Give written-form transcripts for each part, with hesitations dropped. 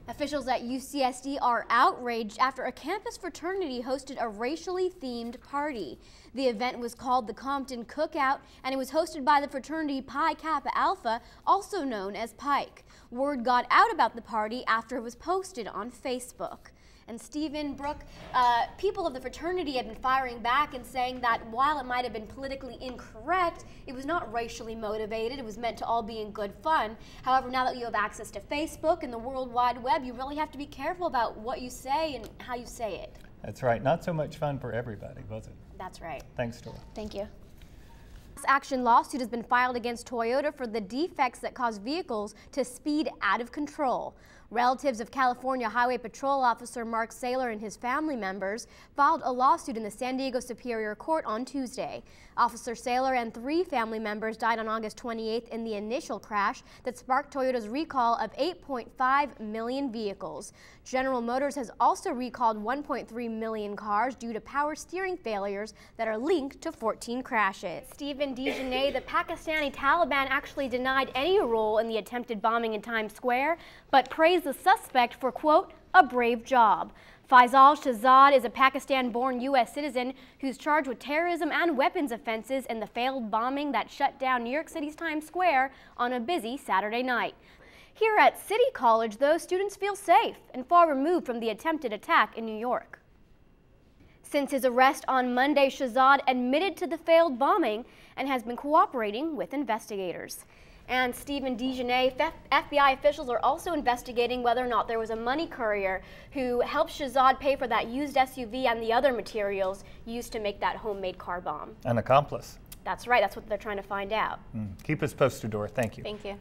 Officials at UCSD are outraged after a campus fraternity hosted a racially themed party. The event was called the Compton Cookout, and it was hosted by the fraternity Pi Kappa Alpha, also known as Pike. Word got out about the party after it was posted on Facebook. And Stephen, Brooke, people of the fraternity have been firing back and saying that while it might have been politically incorrect, it was not racially motivated. It was meant to all be in good fun. However, now that you have access to Facebook and the World Wide Web, you really have to be careful about what you say and how you say it. That's right. Not so much fun for everybody, was it? That's right. Thanks, Dora. Thank you. Action lawsuit has been filed against Toyota for the defects that cause vehicles to speed out of control. Relatives of California Highway Patrol Officer Mark Saylor and his family members filed a lawsuit in the San Diego Superior Court on Tuesday. Officer Saylor and 3 family members died on August 28th in the initial crash that sparked Toyota's recall of 8.5 million vehicles. General Motors has also recalled 1.3 million cars due to power steering failures that are linked to 14 crashes. Stephen Dejanay, the Pakistani Taliban actually denied any role in the attempted bombing in Times Square, but praised the suspect for, quote, a brave job. Faisal Shahzad is a Pakistan-born U.S. citizen who's charged with terrorism and weapons offenses in the failed bombing that shut down New York City's Times Square on a busy Saturday night. Here at City College, though, students feel safe and far removed from the attempted attack in New York. Since his arrest on Monday, Shahzad admitted to the failed bombing and has been cooperating with investigators. And Stephen Dejanay, FBI officials are also investigating whether or not there was a money courier who helped Shahzad pay for that used SUV and the other materials used to make that homemade car bomb. An accomplice. That's right, that's what they're trying to find out. Keep us posted, Dora. Thank you. Thank you.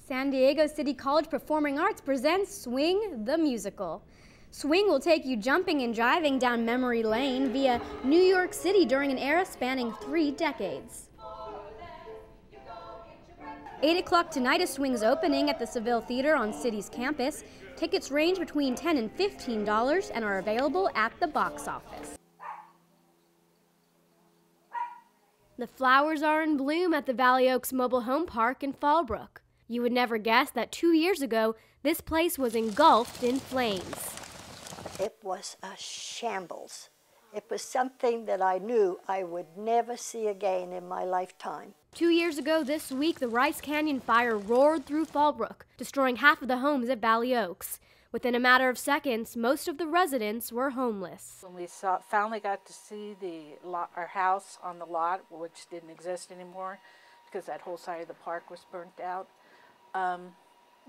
San Diego City College Performing Arts presents Swing the Musical. Swing will take you jumping and jiving down memory lane via New York City during an era spanning 3 decades. 8 o'clock tonight is Swing's opening at the Seville Theater on City's campus. Tickets range between $10 and $15 and are available at the box office. The flowers are in bloom at the Valley Oaks Mobile Home Park in Fallbrook. You would never guess that 2 years ago, this place was engulfed in flames. It was a shambles. It was something that I knew I would never see again in my lifetime. 2 years ago this week, the Rice Canyon fire roared through Fallbrook, destroying half of the homes at Valley Oaks. Within a matter of seconds, most of the residents were homeless. When we finally got to see our house on the lot, which didn't exist anymore because that whole side of the park was burnt out,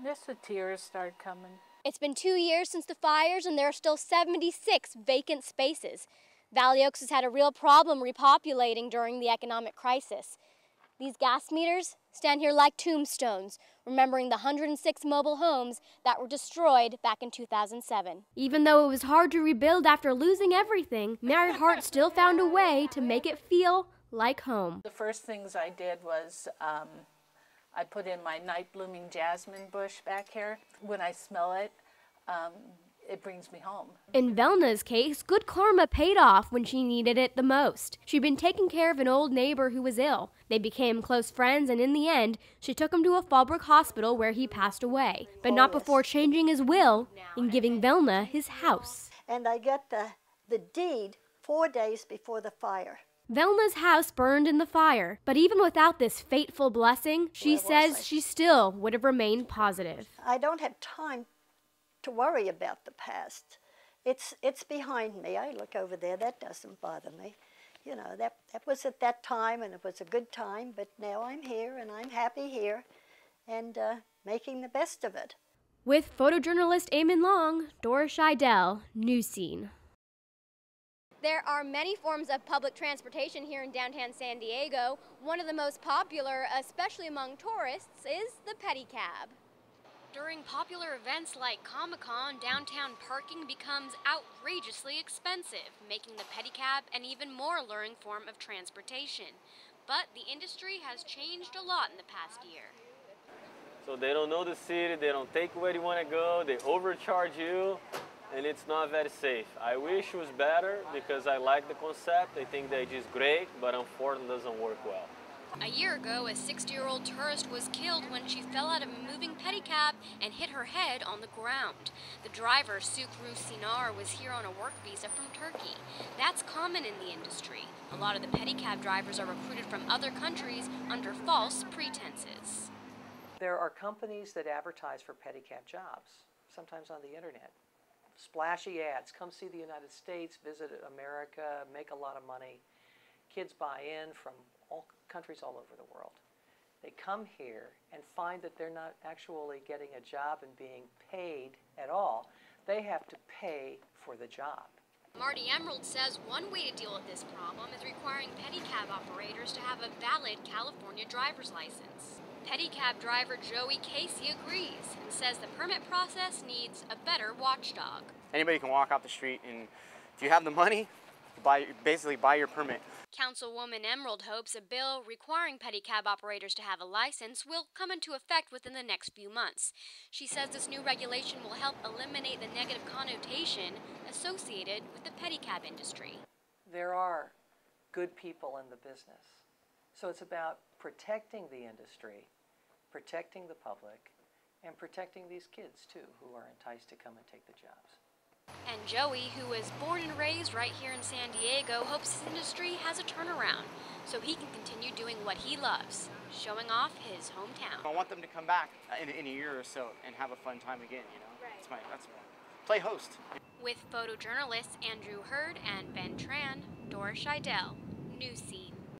just the tears started coming. It's been 2 years since the fires, and there are still 76 vacant spaces. Valley Oaks has had a real problem repopulating during the economic crisis. These gas meters stand here like tombstones, remembering the 106 mobile homes that were destroyed back in 2007. Even though it was hard to rebuild after losing everything, Mary Hart still found a way to make it feel like home. The first things I did was I put in my night-blooming jasmine bush back here. When I smell it, it brings me home. In Velna's case, good karma paid off when she needed it the most. She'd been taking care of an old neighbor who was ill. They became close friends, and in the end, she took him to a Fallbrook hospital where he passed away, but not before changing his will and giving Velna his house. And I got the deed 4 days before the fire. Velna's house burned in the fire, but even without this fateful blessing, she says she still would have remained positive. I don't have time to worry about the past. It's behind me. I look over there, that doesn't bother me. You know, that was at that time, and it was a good time, but now I'm here, and I'm happy here, and making the best of it. With photojournalist Eamon Long, Dora Scheidell, News Scene. There are many forms of public transportation here in downtown San Diego. One of the most popular, especially among tourists, is the pedicab. During popular events like Comic-Con, downtown parking becomes outrageously expensive, making the pedicab an even more alluring form of transportation. But the industry has changed a lot in the past year. So they don't know the city, they don't take where you want to go, they overcharge you, and it's not very safe. I wish it was better because I like the concept, I think that it is great, but unfortunately it doesn't work well. A year ago, a 60-year-old tourist was killed when she fell out of a moving pedicab and hit her head on the ground. The driver, Sukru Sinar, was here on a work visa from Turkey. That's common in the industry. A lot of the pedicab drivers are recruited from other countries under false pretenses. There are companies that advertise for pedicab jobs, sometimes on the internet. Splashy ads, come see the United States, visit America, make a lot of money. Kids buy in from all countries all over the world. They come here and find that they're not actually getting a job and being paid at all. They have to pay for the job. Marty Emerald says one way to deal with this problem is requiring pedicab operators to have a valid California driver's license. Pedicab driver Joey Casey agrees and says the permit process needs a better watchdog. Anybody can walk off the street, and if you have the money, basically buy your permit. Councilwoman Emerald hopes a bill requiring pedicab operators to have a license will come into effect within the next few months. She says this new regulation will help eliminate the negative connotation associated with the pedicab industry. There are good people in the business. So it's about protecting the industry, protecting the public, and protecting these kids too, who are enticed to come and take the jobs. And Joey, who was born and raised right here in San Diego, hopes his industry has a turnaround so he can continue doing what he loves, showing off his hometown. I want them to come back in a year or so and have a fun time again, you know? Right. That's play host. With photojournalists Andrew Hurd and Ben Tran, Dora Scheidell, News Scene.